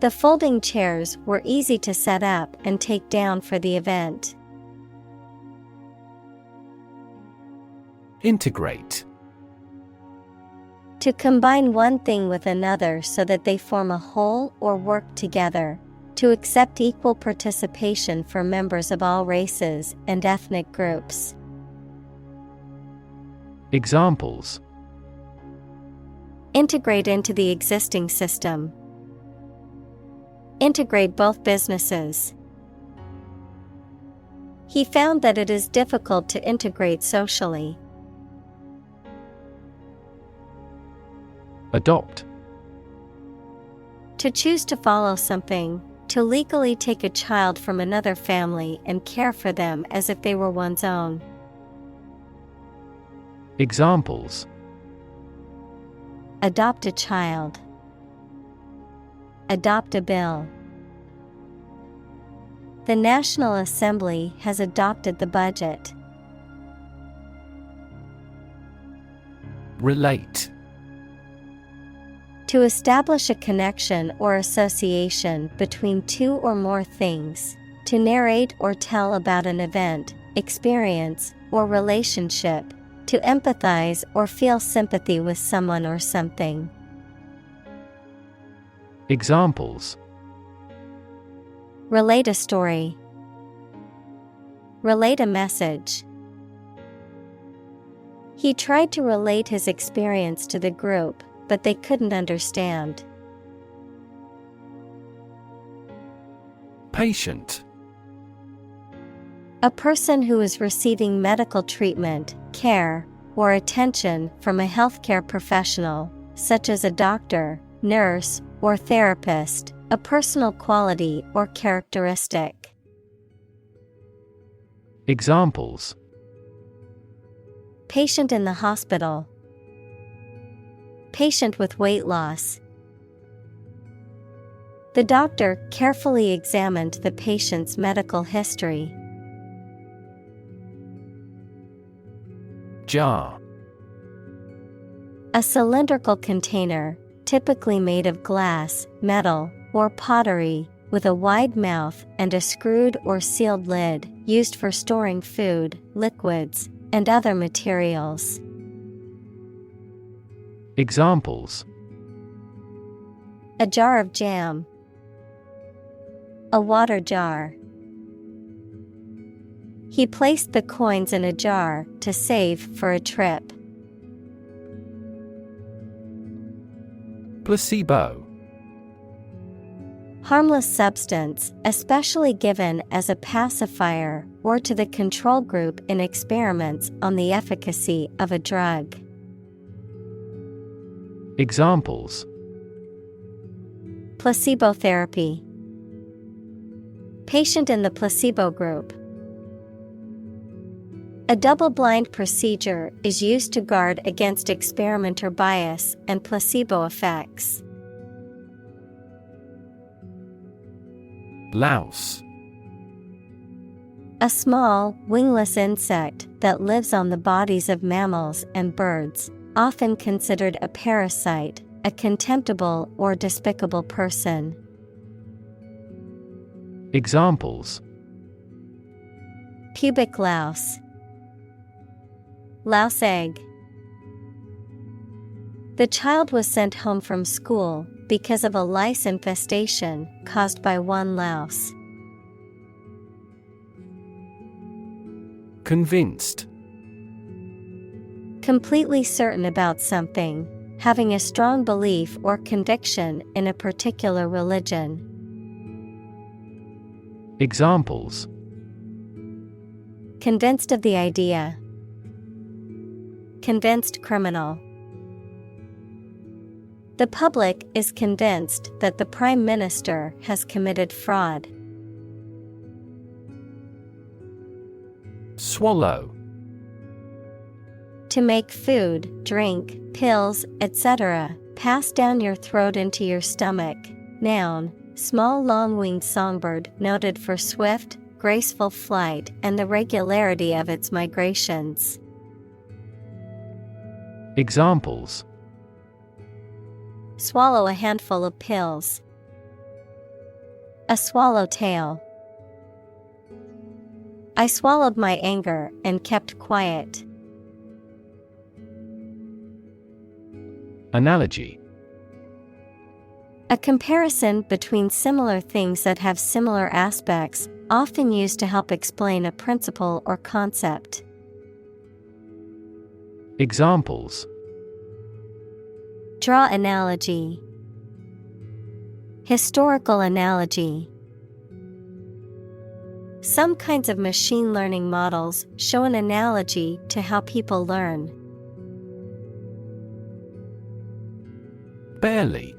The folding chairs were easy to set up and take down for the event. Integrate. To combine one thing with another so that they form a whole or work together. To accept equal participation for members of all races and ethnic groups. Examples: Integrate into the existing system. Integrate both businesses. He found that it is difficult to integrate socially. Adopt. To choose to follow something, to legally take a child from another family and care for them as if they were one's own. Examples: Adopt a child. Adopt a bill. The National Assembly has adopted the budget. Relate. To establish a connection or association between two or more things. To narrate or tell about an event, experience, or relationship. To empathize or feel sympathy with someone or something. Examples: Relate a story. Relate a message. He tried to relate his experience to the group, but they couldn't understand. Patient. A person who is receiving medical treatment, care, or attention from a healthcare professional, such as a doctor, nurse, or therapist, a personal quality or characteristic. Examples: Patient in the hospital. Patient with weight loss. The doctor carefully examined the patient's medical history. Jar. A cylindrical container, typically made of glass, metal, or pottery, with a wide mouth and a screwed or sealed lid, used for storing food, liquids, and other materials. Examples: A jar of jam. A water jar. He placed the coins in a jar to save for a trip. Placebo. Harmless substance, especially given as a pacifier or to the control group in experiments on the efficacy of a drug. Examples: Placebo therapy. Patient in the placebo group. A double-blind procedure is used to guard against experimenter bias and placebo effects. Louse. A small, wingless insect that lives on the bodies of mammals and birds, often considered a parasite, a contemptible or despicable person. Examples: Pubic louse. Louse egg. The child was sent home from school because of a lice infestation caused by one louse. Convinced. Completely certain about something, having a strong belief or conviction in a particular religion. Examples: convinced of the idea, convinced criminal. The public is convinced that the Prime Minister has committed fraud. Swallow. To make food, drink, pills, etc., pass down your throat into your stomach. Noun, small long-winged songbird noted for swift, graceful flight and the regularity of its migrations. Examples: swallow a handful of pills, a swallowtail. I swallowed my anger and kept quiet. Analogy: a comparison between similar things that have similar aspects, often used to help explain a principle or concept. Examples: draw analogy, historical analogy. Some kinds of machine learning models show an analogy to how people learn. Barely.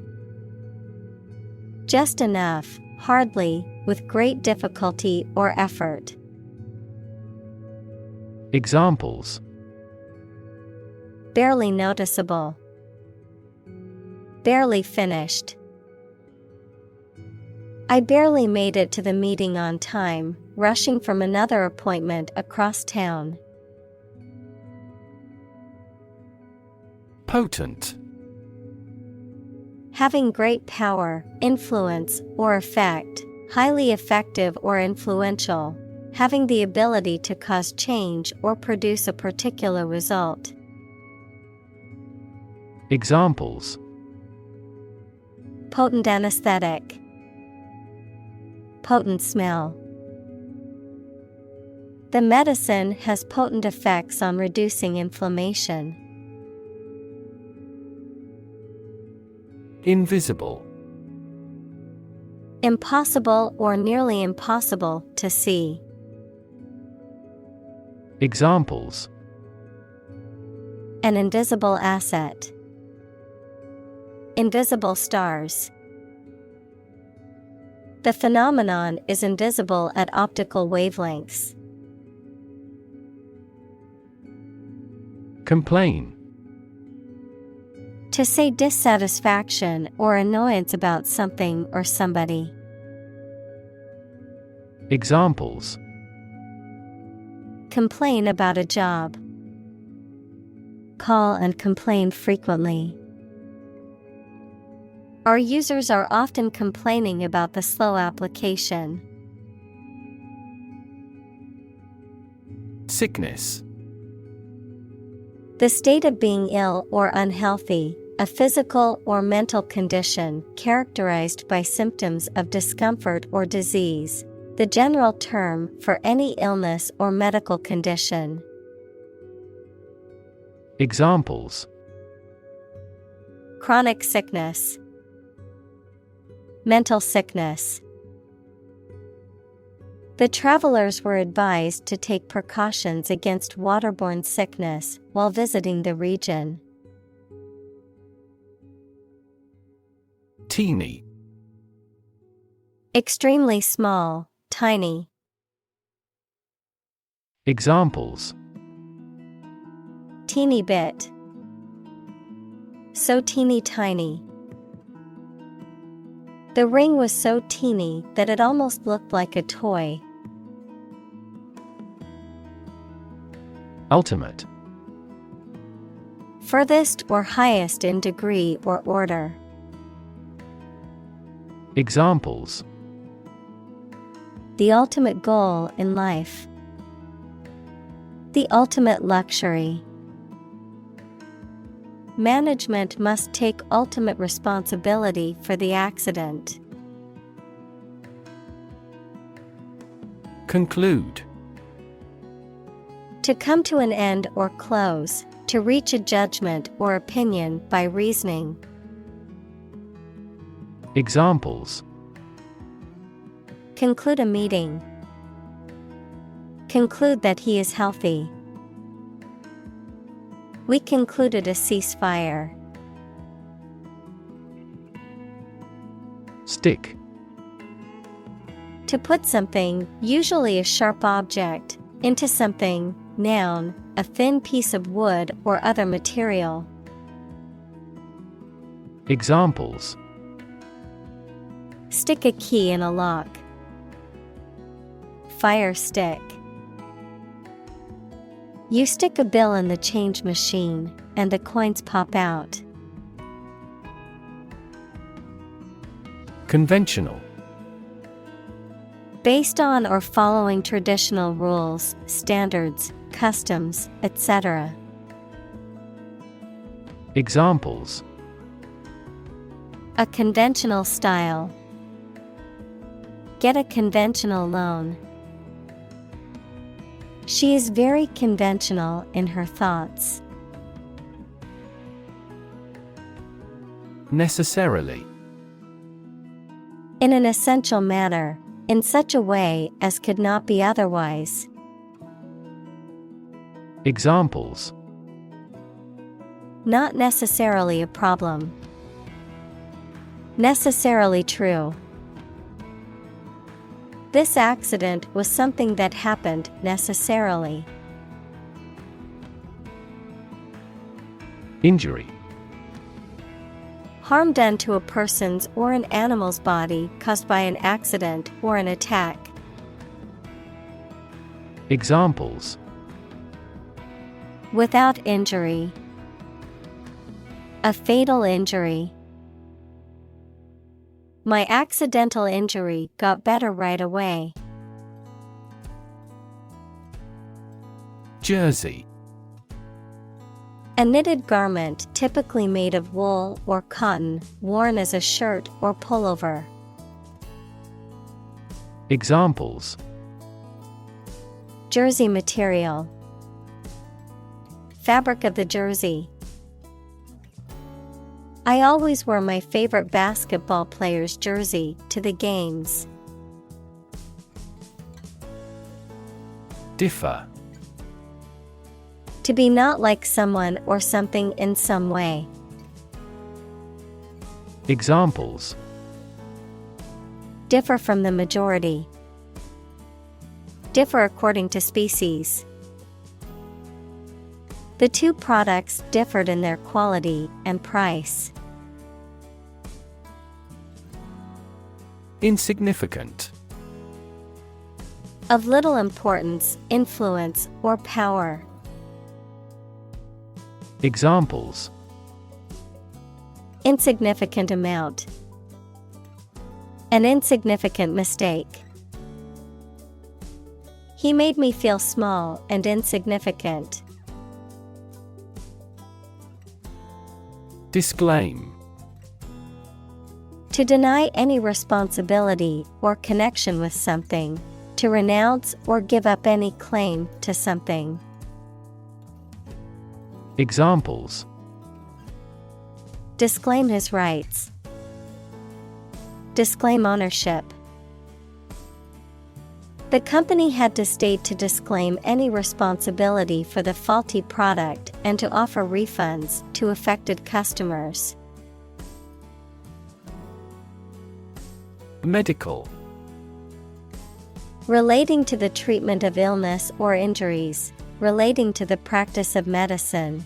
Just enough, hardly, with great difficulty or effort. Examples: barely noticeable, barely finished. I barely made it to the meeting on time, rushing from another appointment across town. Potent. Having great power, influence, or effect, highly effective or influential, having the ability to cause change or produce a particular result. Examples: potent anesthetic, potent smell. The medicine has potent effects on reducing inflammation. Invisible. Impossible or nearly impossible to see. Examples: an invisible asset, invisible stars. The phenomenon is invisible at optical wavelengths. Complain. To say dissatisfaction or annoyance about something or somebody. Examples: complain about a job, call and complain frequently. Our users are often complaining about the slow application. Sickness. The state of being ill or unhealthy, a physical or mental condition characterized by symptoms of discomfort or disease, the general term for any illness or medical condition. Examples: chronic sickness, mental sickness. The travelers were advised to take precautions against waterborne sickness while visiting the region. Teeny. Extremely small, tiny. Examples: teeny bit, so teeny tiny. The ring was so teeny that it almost looked like a toy. Ultimate. Furthest or highest in degree or order. Examples: the ultimate goal in life, the ultimate luxury. Management must take ultimate responsibility for the accident. Conclude. To come to an end or close, to reach a judgment or opinion by reasoning. Examples: Conclude a meeting. Conclude that he is healthy. We concluded a ceasefire. Stick. To put something, usually a sharp object, into something, noun, a thin piece of wood or other material. Examples: Stick a key in a lock. Fire stick. You stick a bill in the change machine, and the coins pop out. Conventional. Based on or following traditional rules, standards, customs, etc. Examples: A conventional style. Get a conventional loan. She is very conventional in her thoughts. Necessarily. In an essential manner, in such a way as could not be otherwise. Examples: Not necessarily a problem. Necessarily true. This accident was something that happened necessarily. Injury. Harm done to a person's or an animal's body caused by an accident or an attack. Examples: Without injury. A fatal injury. My accidental injury got better right away. Jersey. A knitted garment typically made of wool or cotton, worn as a shirt or pullover. Examples: Jersey material. Fabric of the jersey. I always wear my favorite basketball player's jersey to the games. Differ. To be not like someone or something in some way. Examples: Differ from the majority. Differ according to species. The two products differed in their quality and price. Insignificant. Of little importance, influence, or power. Examples: Insignificant amount. An insignificant mistake. He made me feel small and insignificant. Disclaim. To deny any responsibility or connection with something. To renounce or give up any claim to something. Examples: Disclaim his rights. Disclaim ownership. The company had to state to disclaim any responsibility for the faulty product and to offer refunds to affected customers. Medical. Relating to the treatment of illness or injuries, relating to the practice of medicine.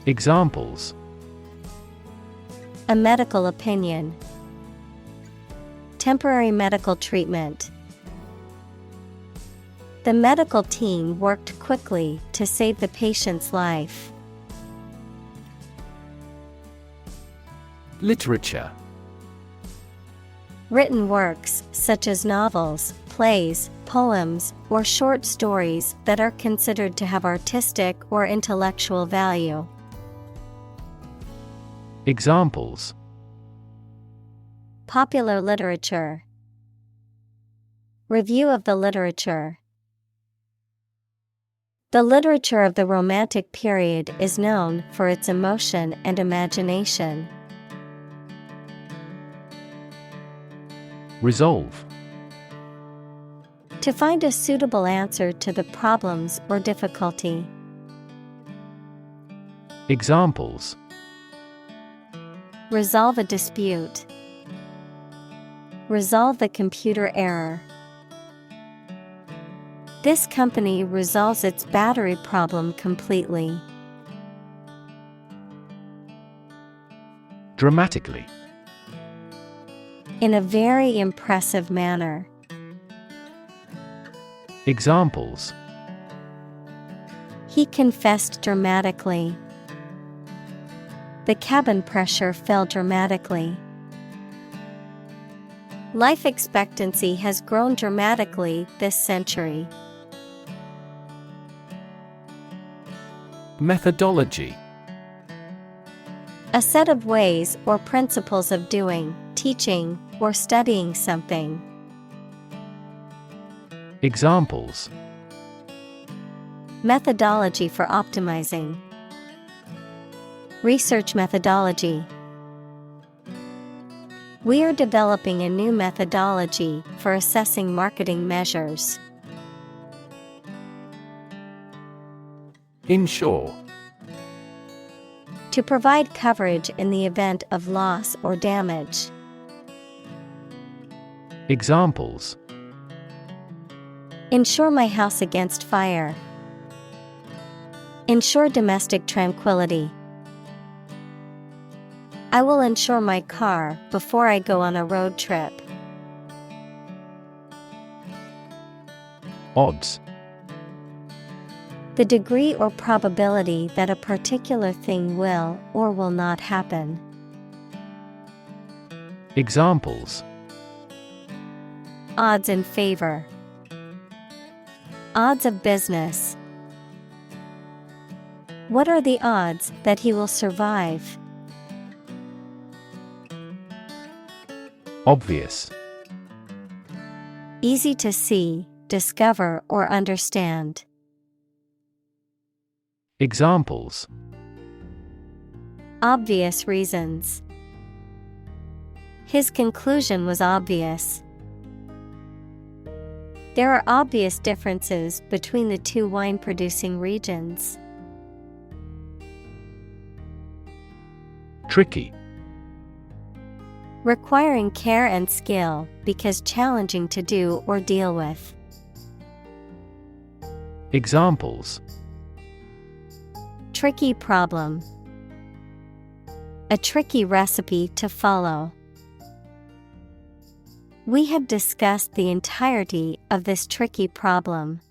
Examples: A medical opinion. Temporary medical treatment. The medical team worked quickly to save the patient's life. Literature. Written works, such as novels, plays, poems, or short stories that are considered to have artistic or intellectual value. Examples: Popular literature. Review of the literature. The literature of the Romantic period is known for its emotion and imagination. Resolve. To find a suitable answer to the problems or difficulty. Examples. Resolve a dispute. Resolve the computer error. This company resolves its battery problem completely. Dramatically. In a very impressive manner. Examples. He confessed dramatically. The cabin pressure fell dramatically. Life expectancy has grown dramatically this century. Methodology. A set of ways or principles of doing, teaching, or studying something. Examples. Methodology for optimizing. Research methodology. We are developing a new methodology for assessing marketing measures. Insure. To provide coverage in the event of loss or damage. Examples. Insure my house against fire. Ensure domestic tranquility. I will insure my car before I go on a road trip. Odds. The degree or probability that a particular thing will or will not happen. Examples. Odds in favor. Odds of business. What are the odds that he will survive? Obvious. Easy to see, discover, or understand. Examples. Obvious reasons. His conclusion was obvious. There are obvious differences between the two wine-producing regions. Tricky. Requiring care and skill because challenging to do or deal with. Examples. Tricky problem. A tricky recipe to follow. We have discussed the entirety of this tricky problem.